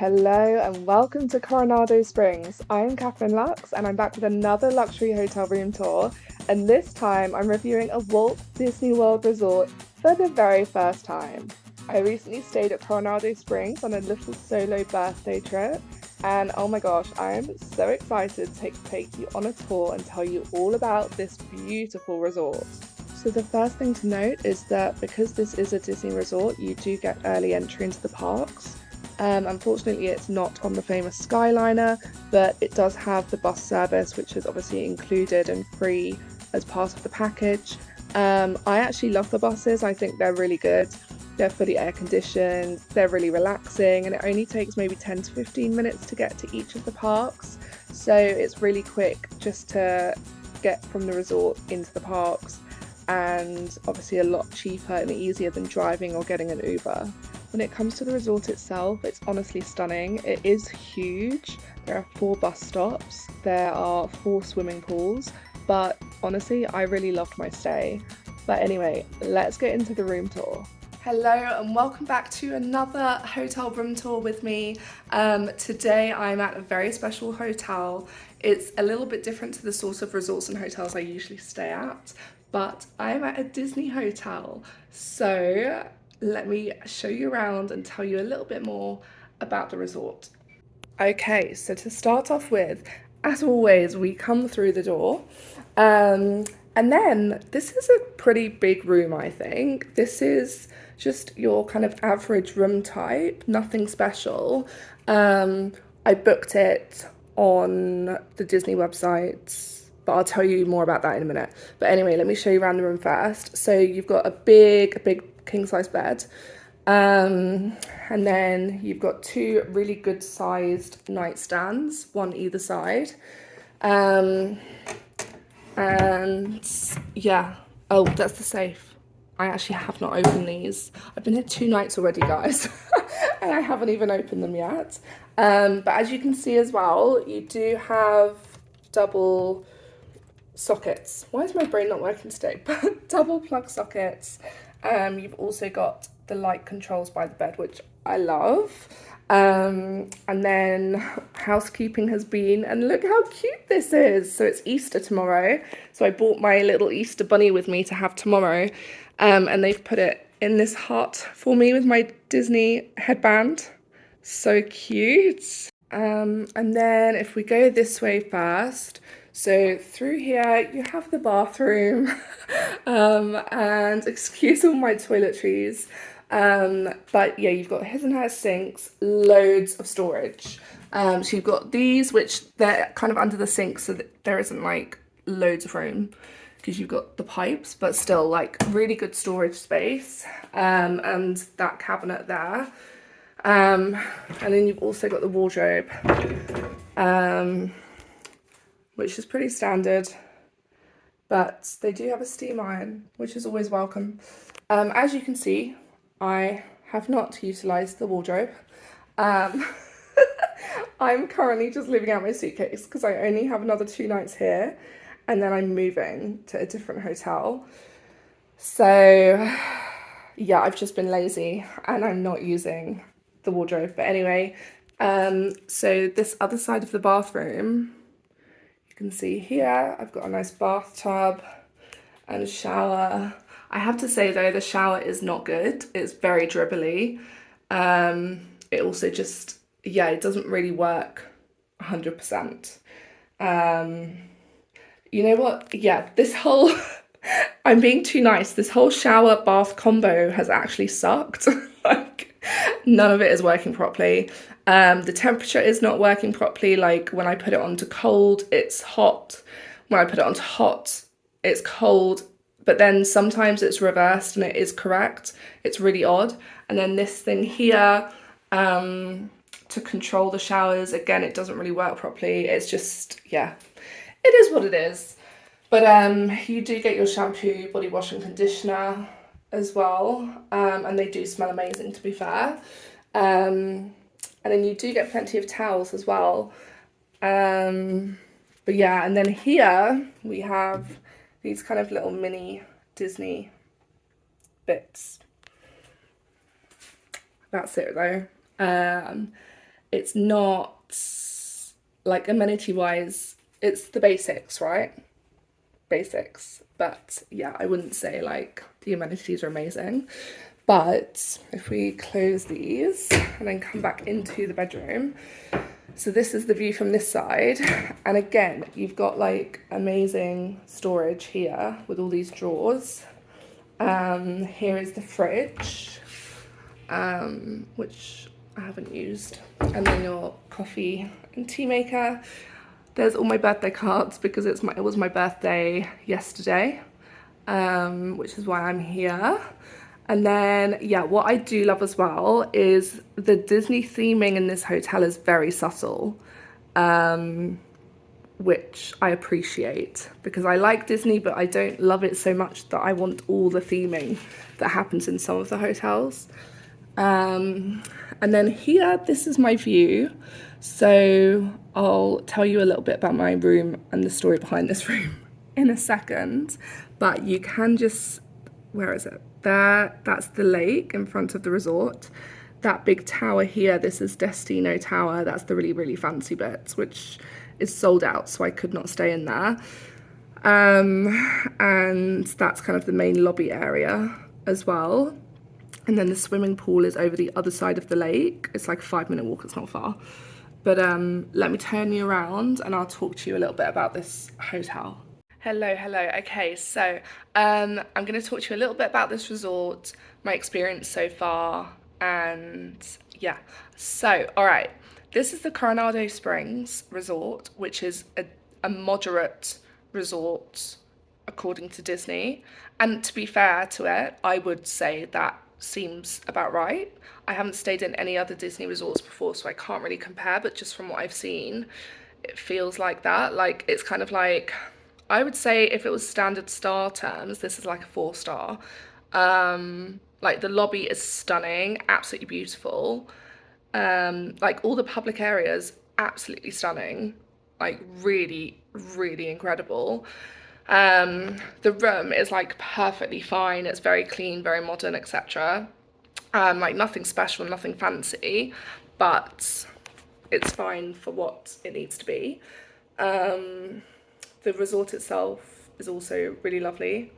Hello and welcome to Coronado Springs. I am Catherine Lux and I'm back with another luxury hotel room tour. And this time I'm reviewing a Walt Disney World resort for the very first time. I recently stayed at Coronado Springs on a little solo birthday trip. And oh my gosh, I am so excited to take you on a tour and tell you all about this beautiful resort. So the first thing to note is that because this is a Disney resort, you do get early entry into the parks. Unfortunately, it's not on the famous Skyliner, but it does have the bus service, which is obviously included and free as part of the package. I actually love the buses. I think they're really good. They're fully air conditioned, they're really relaxing, and it only takes maybe 10 to 15 minutes to get to each of the parks. So it's really quick just to get from the resort into the parks, and obviously a lot cheaper and easier than driving or getting an Uber. When it comes to the resort itself, it's honestly stunning. It is huge. There are 4 bus stops, there are 4 swimming pools, but honestly, I really loved my stay. But anyway, let's get into the room tour. Hello and welcome back to another hotel room tour with me. Today I'm at a very special hotel. It's a little bit different to the sort of resorts and hotels I usually stay at, but I'm at a Disney hotel. So let me show you around and tell you a little bit more about the resort. Okay, so to start off with, as always, we come through the door. And then this is a pretty big room, I think. This is just your kind of average room type, nothing special. I booked it on the Disney website, but I'll tell you more about that in a minute. But anyway, let me show you around the room first. So you've got a big king size bed. And then you've got 2 really good sized nightstands, one either side. And yeah, oh, that's the safe. I actually have not opened these. I've been here 2 nights already, guys, and I haven't even opened them yet. But as you can see as well, you do have double sockets. Why is my brain not working today? But double plug sockets. You've also got the light controls by the bed, which I love. And then housekeeping has been, and look how cute this is. So it's Easter tomorrow. So I bought my little Easter bunny with me to have tomorrow. And they've put it in this heart for me with my Disney headband. So cute. And then if we go this way first, so through here you have the bathroom, and excuse all my toiletries, but yeah, you've got his and her sinks, loads of storage. So you've got these, which they're kind of under the sink, so that there isn't like loads of room because you've got the pipes, but still like really good storage space, and that cabinet there. And then you've also got the wardrobe, which is pretty standard, but they do have a steam iron, which is always welcome. As you can see, I have not utilised the wardrobe. I'm currently just leaving out my suitcase because I only have another 2 nights here, and then I'm moving to a different hotel. So yeah, I've just been lazy and I'm not using the wardrobe. But anyway, so this other side of the bathroom, you can see here, I've got a nice bathtub and a shower. I have to say though, the shower is not good. It's very dribbly. It also just, yeah, it doesn't really work 100%. You know what? Yeah, this whole, I'm being too nice. This whole shower bath combo has actually sucked. Like, none of it is working properly. The temperature is not working properly. Like when I put it onto cold, it's hot. When I put it onto hot, it's cold. But then sometimes it's reversed and it is correct. It's really odd. And then this thing here, to control the showers, again, it doesn't really work properly. It's just, yeah, it is what it is. But you do get your shampoo, body wash and conditioner as well. And they do smell amazing, to be fair. And then you do get plenty of towels as well. But yeah, and then here we have these kind of little mini Disney bits. That's it though. it's not like amenity wise, it's the basics, right? Basics. But yeah, I wouldn't say like the amenities are amazing. But if we close these and then come back into the bedroom, so this is the view from this side. And again, you've got like amazing storage here with all these drawers. Here is the fridge, which I haven't used. And then your coffee and tea maker. There's all my birthday cards because it was my birthday yesterday, which is why I'm here. And then, yeah, what I do love as well is the Disney theming in this hotel is very subtle, which I appreciate because I like Disney, but I don't love it so much that I want all the theming that happens in some of the hotels. And then here, this is my view. So I'll tell you a little bit about my room and the story behind this room in a second. But you can just, where is it? There, that's the lake in front of the resort. That big tower here, this is Destino Tower. That's the really, really fancy bit, which is sold out, so I could not stay in there. And that's kind of the main lobby area as well. And then the swimming pool is over the other side of the lake. It's like a 5-minute walk, it's not far. But let me turn you around and I'll talk to you a little bit about this hotel. Hello. Okay, so I'm going to talk to you a little bit about this resort, my experience so far, and yeah. So, all right, this is the Coronado Springs Resort, which is a moderate resort according to Disney. And to be fair to it, I would say that seems about right. I haven't stayed in any other Disney resorts before, so I can't really compare, but just from what I've seen, it feels like that. Like, it's kind of like, I would say if it was standard star terms, this is like a 4-star. Like the lobby is stunning, absolutely beautiful. Like all the public areas, absolutely stunning. Like really, really incredible. The room is like perfectly fine. It's very clean, very modern, etc. Like nothing special, nothing fancy, but it's fine for what it needs to be. The resort itself is also really lovely.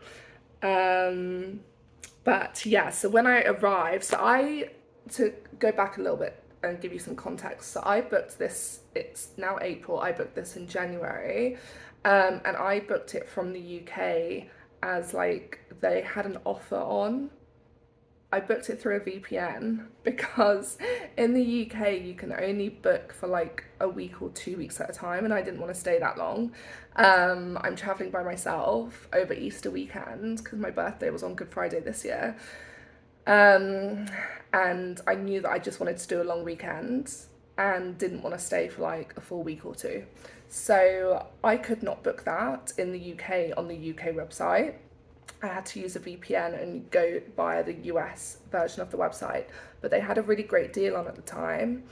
But yeah, so when I arrived, to go back a little bit and give you some context, so I booked this, it's now April, I booked this in January, and I booked it from the UK as like they had an offer on. I booked it through a VPN because in the UK you can only book for like a week or 2 weeks at a time, and I didn't want to stay that long. I'm traveling by myself over Easter weekend because my birthday was on Good Friday this year. And I knew that I just wanted to do a long weekend and didn't want to stay for like a full week or two. So I could not book that in the UK on the UK website. I had to use a VPN and go via the US version of the website, but they had a really great deal on at the time,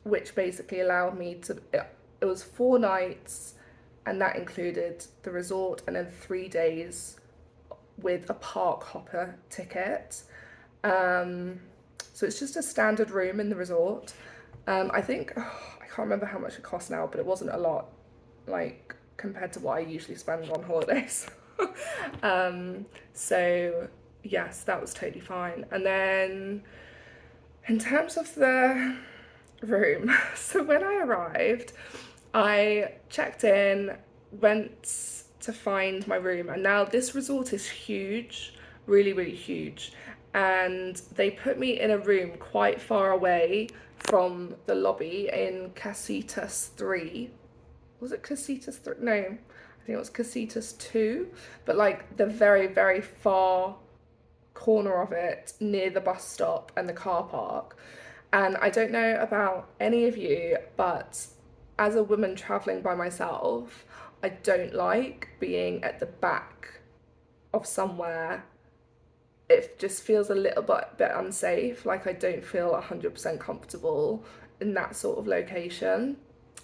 which basically allowed me to, it was 4 nights and that included the resort and then 3 days with a park hopper ticket. So it's just a standard room in the resort. I think, I can't remember how much it cost now, but it wasn't a lot, like compared to what I usually spend on holidays. So yes, that was totally fine. And then in terms of the room, so when I arrived, I checked in, went to find my room, and now this resort is huge, really, really huge. And they put me in a room quite far away from the lobby in Casitas 3. Was it Casitas 3? No, I think it was Casitas 2, but like the very, very far corner of it near the bus stop and the car park. And I don't know about any of you, but as a woman traveling by myself, I don't like being at the back of somewhere. It just feels a little bit unsafe. Like I don't feel 100% comfortable in that sort of location.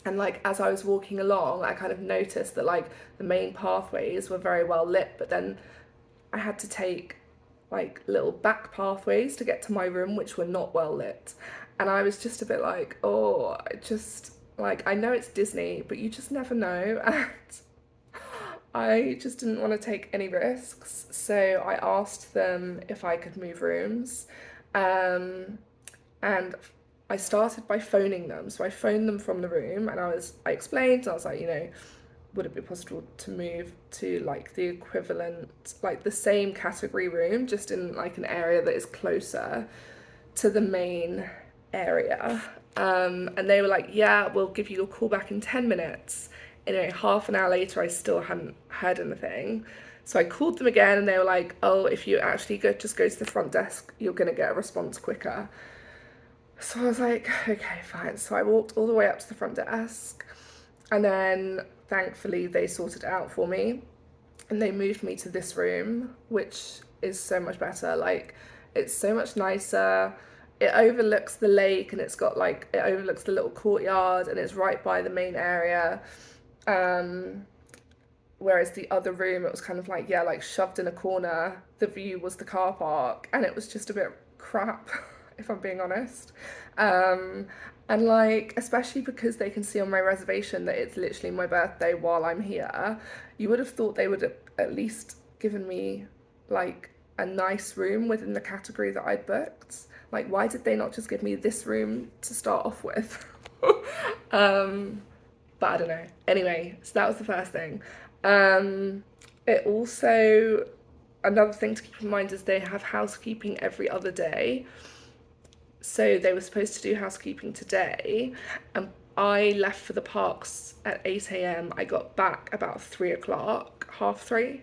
And like as I was walking along, I kind of noticed that like the main pathways were very well lit, but then I had to take like little back pathways to get to my room which were not well lit. And I was just a bit like, oh, I know it's Disney, but you just never know. And I just didn't want to take any risks. So I asked them if I could move rooms. Um, and I started by phoning them. So I phoned them from the room and I explained, I was like, would it be possible to move to like the equivalent, like the same category room, just in like an area that is closer to the main area? And they were like, yeah, we'll give you a call back in 10 minutes. And half an hour later, I still hadn't heard anything. So I called them again and they were like, oh, if you actually just go to the front desk, you're going to get a response quicker. So I was like, okay, fine. So I walked all the way up to the front desk and then thankfully they sorted it out for me and they moved me to this room, which is so much better. Like, it's so much nicer. It overlooks the lake and it overlooks the little courtyard and it's right by the main area. Whereas the other room, it was kind of like, yeah, like shoved in a corner. The view was the car park and it was just a bit crap, if I'm being honest. And like, especially because they can see on my reservation that it's literally my birthday while I'm here, you would have thought they would have at least given me like a nice room within the category that I'd booked. Like, why did they not just give me this room to start off with? But I don't know. Anyway, so that was the first thing. It also, another thing to keep in mind is they have housekeeping every other day. So they were supposed to do housekeeping today, and I left for the parks at 8 a.m. I got back about 3 o'clock, half three.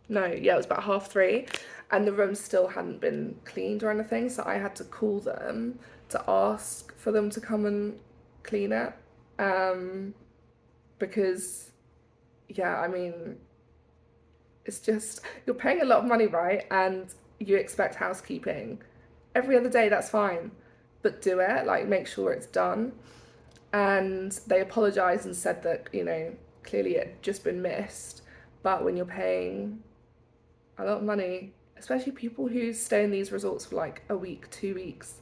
No, yeah, it was about half three, and the room still hadn't been cleaned or anything, so I had to call them to ask for them to come and clean it. Because, yeah, I mean, it's just, you're paying a lot of money, right? And you expect housekeeping. Every other day, that's fine, but do it, like, make sure it's done. And they apologized and said that, clearly it had just been missed. But when you're paying a lot of money, especially people who stay in these resorts for like a week, 2 weeks,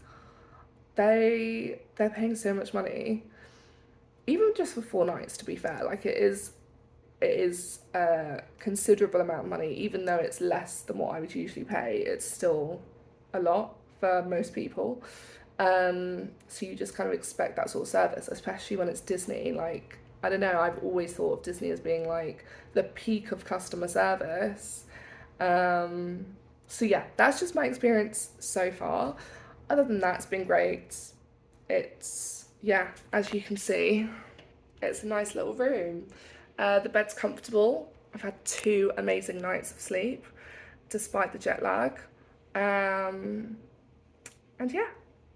they're paying so much money, even just for 4 nights, to be fair. Like, it is a considerable amount of money. Even though it's less than what I would usually pay, it's still a lot for most people. So you just kind of expect that sort of service, especially when it's Disney. Like, I don't know, I've always thought of Disney as being like the peak of customer service. So yeah, that's just my experience so far. Other than that, it's been great. It's, yeah, as you can see, it's a nice little room. The bed's comfortable. I've had 2 amazing nights of sleep despite the jet lag. And yeah,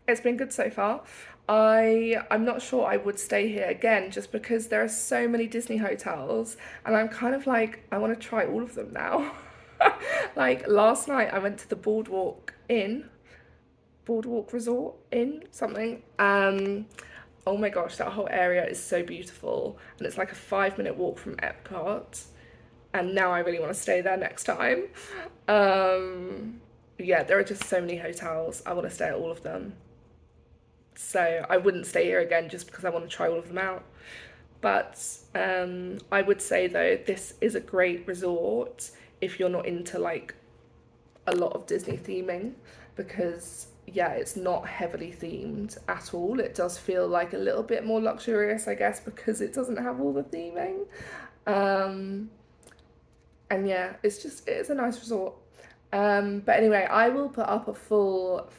it's been good so far. I'm not sure I would stay here again just because there are so many Disney hotels and I'm kind of like, I want to try all of them now. Like, last night I went to the Boardwalk Resort Inn, something. Oh my gosh, that whole area is so beautiful and it's like a 5-minute walk from Epcot, and now I really want to stay there next time. Yeah, there are just so many hotels. I want to stay at all of them. So I wouldn't stay here again just because I want to try all of them out. But I would say though, this is a great resort if you're not into like a lot of Disney theming, because yeah, it's not heavily themed at all. It does feel like a little bit more luxurious, I guess, because it doesn't have all the theming. And yeah, it's a nice resort. But anyway, I will put up a full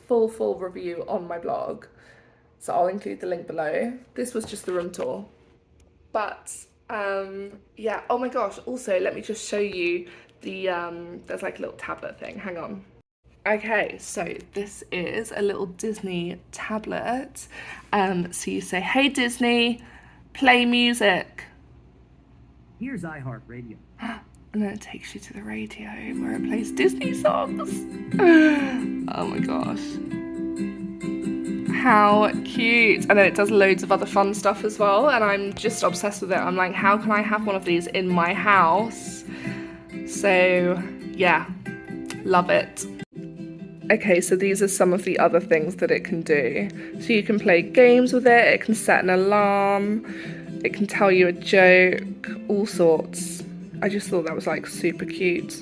review on my blog, so I'll include the link below. This was just the room tour, but yeah. Oh my gosh! Also, let me just show you the there's like a little tablet thing. Hang on. Okay, so this is a little Disney tablet. So you say, "Hey Disney, play music." Here's iHeartRadio. And then it takes you to the radio where it plays Disney songs. Oh my gosh. How cute. And then it does loads of other fun stuff as well. And I'm just obsessed with it. I'm like, how can I have one of these in my house? So yeah, love it. Okay, so these are some of the other things that it can do. So you can play games with it, it can set an alarm, it can tell you a joke, all sorts. I just thought that was like super cute.